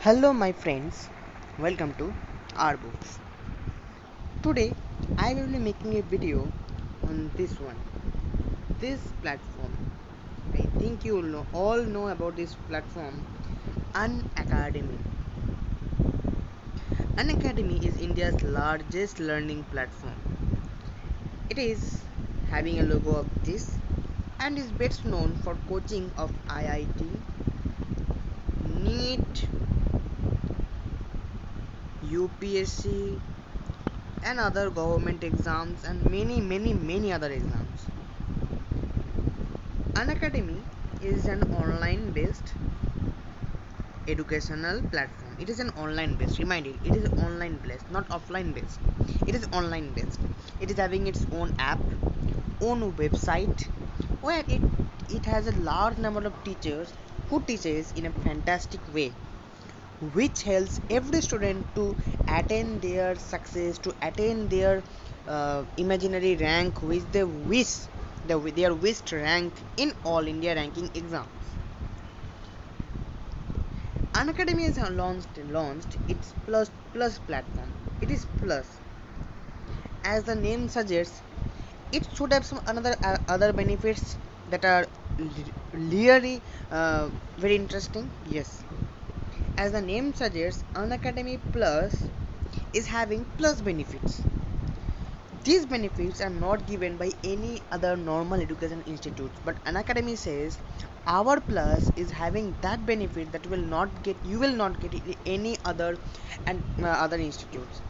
Hello, my friends. Welcome to our books. Today, I will be making a video on this one. This platform. I think you all know about this platform. Unacademy. Unacademy is India's largest learning platform. It is having a logo of this and is best known for coaching of IIT, NEET, UPSC, and other government exams and many other exams. Unacademy is an online based educational platform. It is an online based, remind it is online based, not offline based. It is online based. It is having its own app, own website, where it has a large number of teachers who teaches in a fantastic way, which helps every student to attain their success, to attain their imaginary rank which they wish, their wished rank in all India ranking exams. Unacademy has launched its plus platform. It is plus, as the name suggests. It should have some another other benefits that are really very interesting. Yes, as the name suggests, Unacademy Plus is having plus benefits. These benefits are not given by any other normal education institutes, but Unacademy says our plus is having that benefit that you will not get in any other and other institutes.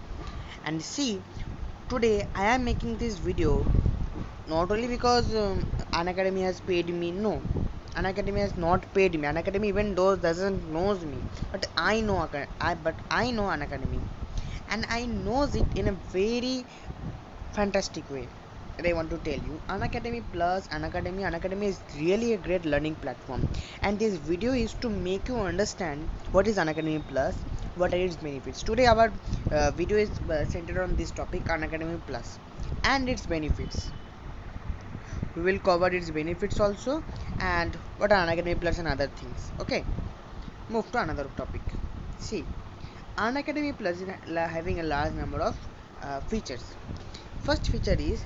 And see, today I am making this video not only because Unacademy has paid me. No, Unacademy has not paid me. Unacademy even though doesn't knows me, but I know Unacademy, and I knows it in a very fantastic way that I want to tell you. Unacademy is really a great learning platform, and this video is to make you understand what is Unacademy Plus, what are its benefits. Today our video is centered on this topic, Unacademy Plus and its benefits. We will cover its benefits also and what are Unacademy Plus and other things. Okay, move to another topic. See, Unacademy Plus is having a large number of features. First feature is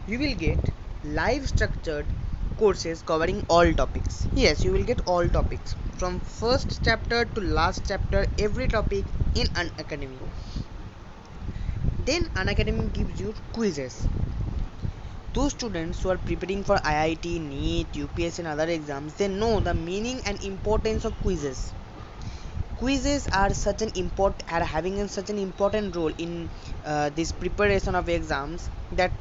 you will get live structured courses covering all topics. Yes, you will get all topics from first chapter to last chapter, every topic in Unacademy. Then Unacademy gives you quizzes. Those students who are preparing for IIT, NEET, UPSC and other exams, they know the meaning and importance of quizzes. Quizzes are having such an important role in this preparation of exams that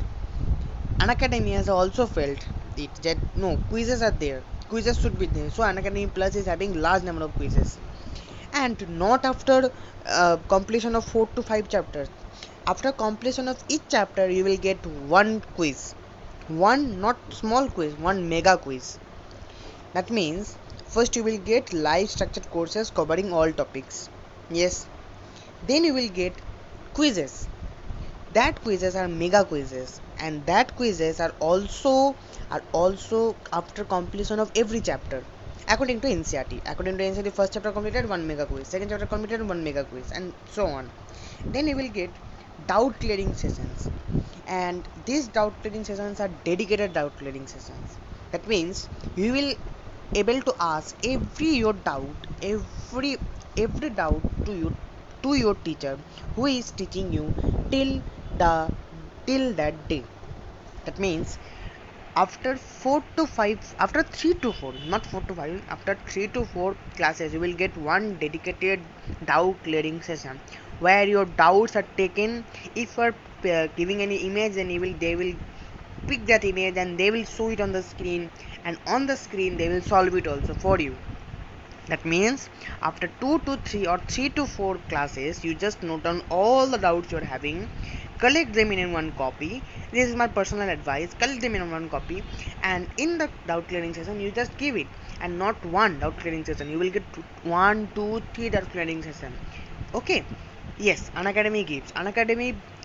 Unacademy has also felt it that no, quizzes are there. Quizzes should be there. So Unacademy Plus is having large number of quizzes, and not after completion of 4 to 5 chapters. After completion of each chapter, you will get one quiz, one not small quiz, one mega quiz. That means first you will get live structured courses covering all topics. Yes. Then you will get quizzes. That quizzes are mega quizzes, and that quizzes are also after completion of every chapter. According to NCERT. According to NCERT, first chapter completed, one mega quiz. Second chapter completed, one mega quiz, and so on. Then you will get doubt clearing sessions, and these doubt clearing sessions are dedicated doubt clearing sessions. That means you will able to ask every doubt to your teacher who is teaching you till the till that day. That means after 3 to 4, not 4 to 5, after 3 to 4 classes you will get one dedicated doubt clearing session where your doubts are taken. If you are giving any image, then they will pick that image and they will show it on the screen, and on the screen they will solve it also for you. That means after 2 to 3 or 3 to 4 classes, you just note down all the doubts you're having, collect them in one copy. This is my personal advice, collect them in one copy, and in the doubt clearing session you just give it, and not one doubt clearing session, you will get 1, 2, 3 doubt clearing session. Okay. Yes, Unacademy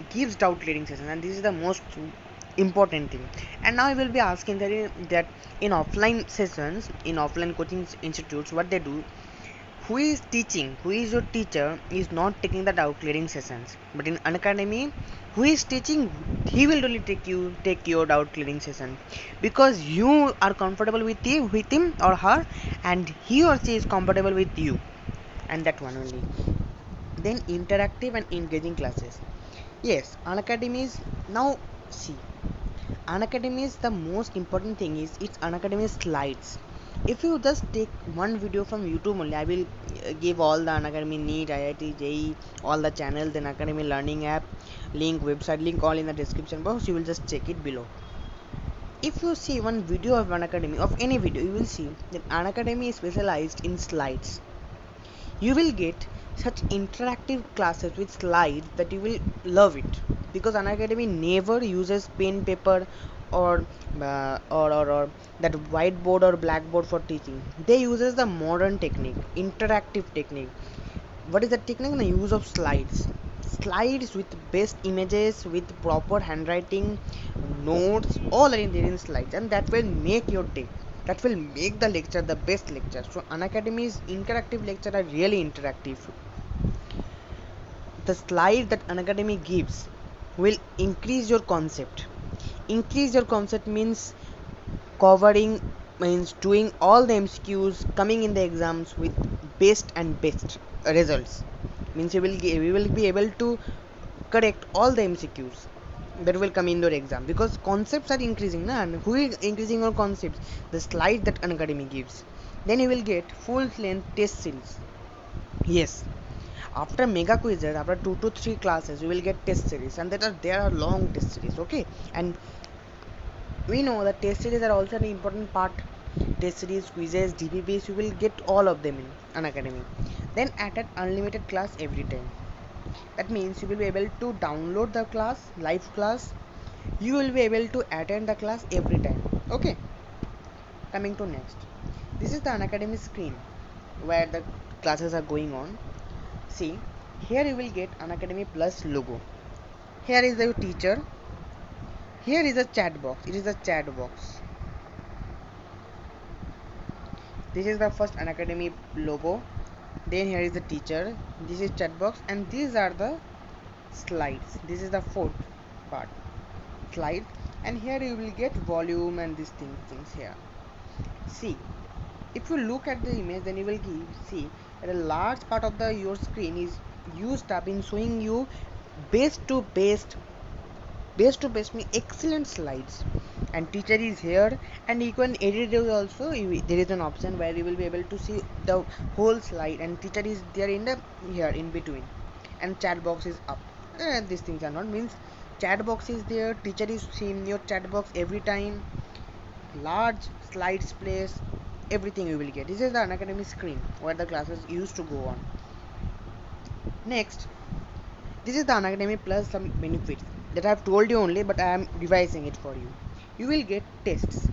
gives doubt clearing session, and this is the most important thing. And now I will be asking that in offline sessions, in offline coaching institutes, what they do, who is teaching, who is your teacher, is not taking the doubt clearing sessions. But in Unacademy, who is teaching, he will only take your doubt clearing session, because you are comfortable with him or her, and he or she is comfortable with you, and that one only. Then interactive and engaging classes. Yes, Unacademy is now, see, Unacademy is the most important thing is its Unacademy slides. If you just take one video from YouTube only, I will give all the Unacademy NEET, IIT, JEE, all the channels, then Academy Learning app, link, website link, all in the description box. You will just check it below. If you see one video of Unacademy, of any video, you will see that Unacademy is specialized in slides. You will get such interactive classes with slides that you will love it, because Unacademy never uses pen, paper, or or that whiteboard or blackboard for teaching. They uses the modern technique, interactive technique. What is the technique? The use of slides with best images, with proper handwriting, notes, all are in there in slides, and that will make your day, that will make the lecture the best lecture. So Unacademy's interactive lecture are really interactive. The slide that Unacademy gives will increase your concept. Increase your concept means covering, means doing all the MCQs, coming in the exams with best and best results. Means we will be able to correct all the MCQs that will come in your exam, because concepts are increasing, na? And who is increasing your concepts? The slide that Unacademy gives. Then you will get full length test series. Yes, after mega quizzes, after 2 to 3 classes, you will get test series, and there are long test series. Okay, and we know that test series are also an important part. Test series, quizzes, DPPs, you will get all of them in Unacademy. Then attend unlimited class every time. That means you will be able to download the class, live class. You will be able to attend the class every time. Okay, coming to next. This is the Unacademy screen where the classes are going on. See, here you will get Unacademy Plus logo. Here is the teacher. Here is a chat box. It is a chat box. This is the first Unacademy logo. Then here is the teacher. This is chat box, and these are the slides. This is the fourth part, slide, and here you will get volume and these things here. See, if you look at the image, then you will see that a large part of your screen is used up in showing you best to best mean excellent slides, and teacher is here, and you can edit it also. There is an option where you will be able to see the whole slide, and teacher is there in the here in between, and chat box is up. These things are not, means chat box is there, teacher is seeing your chat box every time, large slides place, everything you will get. This is the Unacademy screen where the classes used to go on. Next, this is the Unacademy Plus some benefits that I have told you only, but I am revising it for you. You will get tests,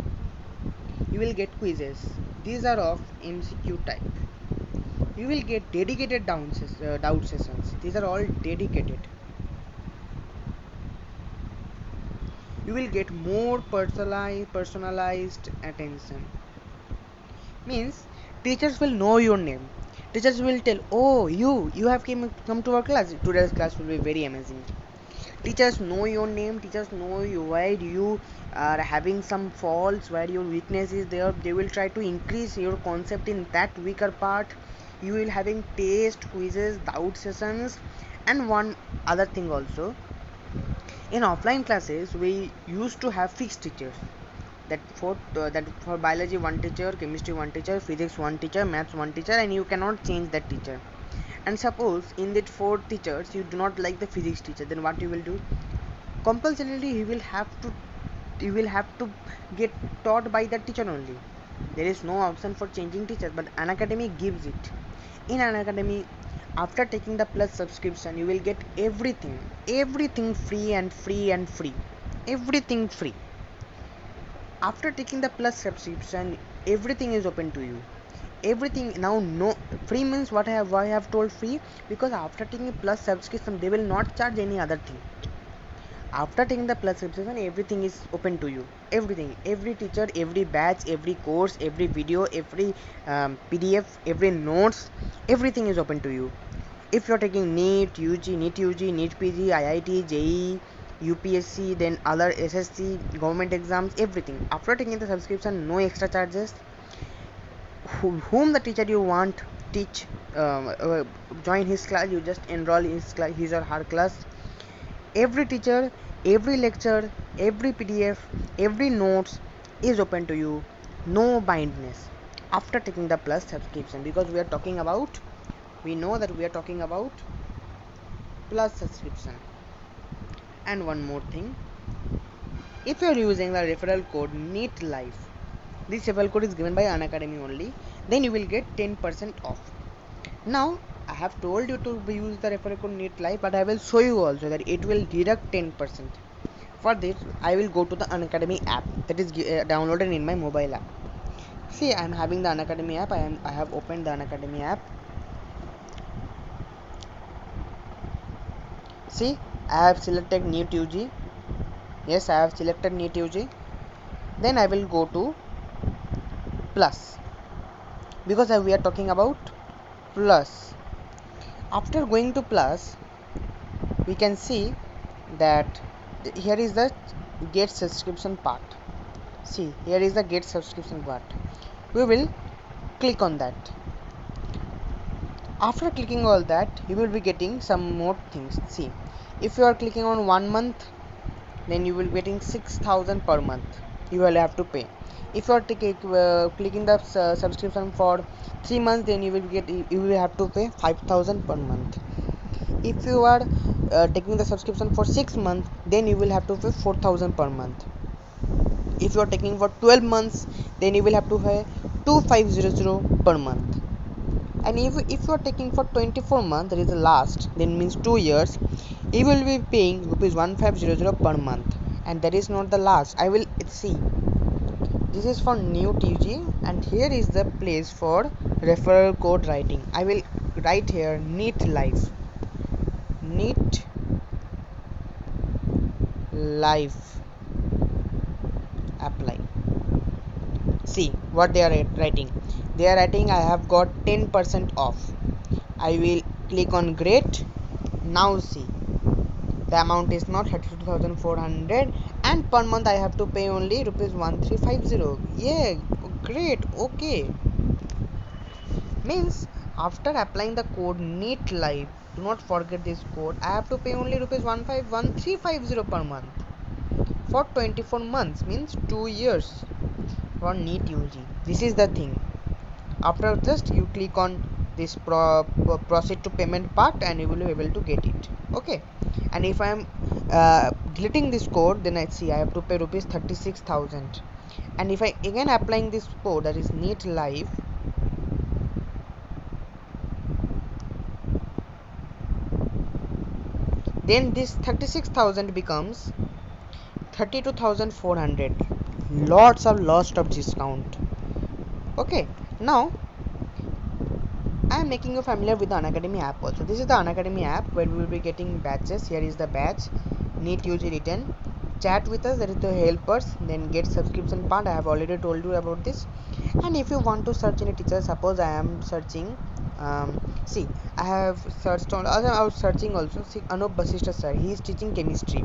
you will get quizzes. These are of MCQ type. You will get dedicated doubt sessions. These are all dedicated. You will get more personalized attention. Means teachers will know your name. Teachers will tell, oh, you have come to our class. Today's class will be very amazing. Teachers know your name. Teachers know you, where you are having some faults, where your weakness is there. They will try to increase your concept in that weaker part. You will having test, quizzes, doubt sessions, and one other thing also. In offline classes, we used to have fixed teachers. That for biology one teacher, chemistry one teacher, physics one teacher, maths one teacher, and you cannot change that teacher. And suppose in that 4 teachers you do not like the physics teacher, then what you will do? Compulsorily you will have to get taught by that teacher only. There is no option for changing teachers, but Unacademy gives it. In Unacademy, after taking the Plus subscription, you will get everything free, everything free. After taking the Plus subscription, everything is open to you. Everything now, no free means why I have told free, because after taking Plus subscription they will not charge any other thing. After taking the plus subscription, everything is open to you. Everything, every teacher, every batch, every course, every video, every PDF, every notes, everything is open to you. If you're taking NEET UG, NEET PG, IIT, JEE, UPSC, then other SSC, government exams, everything. After taking the subscription, no extra charges. Whom the teacher you want teach, join his class, you just enroll in his or her class. Every teacher, every lecture, every PDF, every notes is open to you. No bindness after taking the plus subscription, because we know that we are talking about plus subscription. And one more thing, if you are using the referral code NEET Life, this referral code is given by Unacademy only, then you will get 10% off. Now I have told you to use the referral code NEET Life, but I will show you also that it will deduct 10%. For this, I will go to the Unacademy app that is downloaded in my mobile app. See, I am having the Unacademy app. I have opened the Unacademy app. See, I have selected NEET UG. Yes, I have selected NEET UG. Then I will go to plus, because we are talking about plus. After going to plus, we can see that here is the get subscription part. See, here is the get subscription part. We will click on that. After clicking all that, you will be getting some more things. See, if you are clicking on 1 month, then you will be getting 6,000 per month you will have to pay. If you are clicking the subscription for 3 months, then you will have to pay 5,000 per month. If you are taking the subscription for 6 months, then you will have to pay 4,000 per month. If you are taking for 12 months, then you will have to pay 2,500 per month. And if you are taking for 24 months, that is the last, then means 2 years, you will be paying rupees 1,500 per month. And that is not the last. I will see, this is for new TG, and here is the place for referral code writing. I will write here NEET Life, NEET Life, apply. See what they are writing. They are writing I have got 10% off. I will click on great. Now see, the amount is not 32,400, and per month I have to pay only rupees 1,350. Yeah, great. Okay, means after applying the code NEET Live, do not forget this code, I have to pay only rupees 1,350 per month for 24 months, means 2 years for NEET UG. This is the thing. After just you click on this proceed to payment part, and you will be able to get it. Okay, and if I am deleting this code, then I see I have to pay rupees 36,000. And if I again applying this code, that is NEET Live, then this 36,000 becomes 32,400. Lots of discount. Okay, now I am making you familiar with the Unacademy app also. This is the Unacademy app where we will be getting batches. Here is the batch, NEET UG written. Chat with us, that is the helpers. Then get subscription part, I have already told you about this. And if you want to search any teacher, suppose I am searching, see, I have searched on, I was searching also. See, Anup Basista sir, he is teaching chemistry.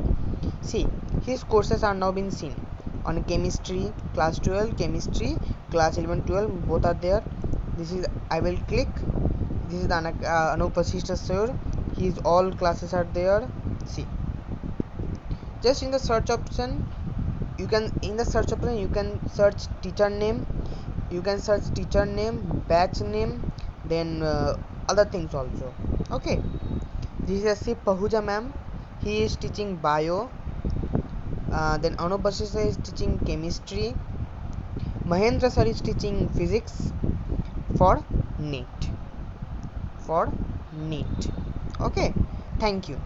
See, his courses are now been seen on chemistry, class 12, chemistry, class 11, 12, both are there. This is, I will click, this is the Anup Basista sir, his all classes are there. See, just in the search option, you can search teacher name, batch name, then other things also. Okay, this is C Pahuja ma'am, he is teaching bio. Then Anup Basista is teaching chemistry. Mahendra sir is teaching physics for NEET. Okay, thank you.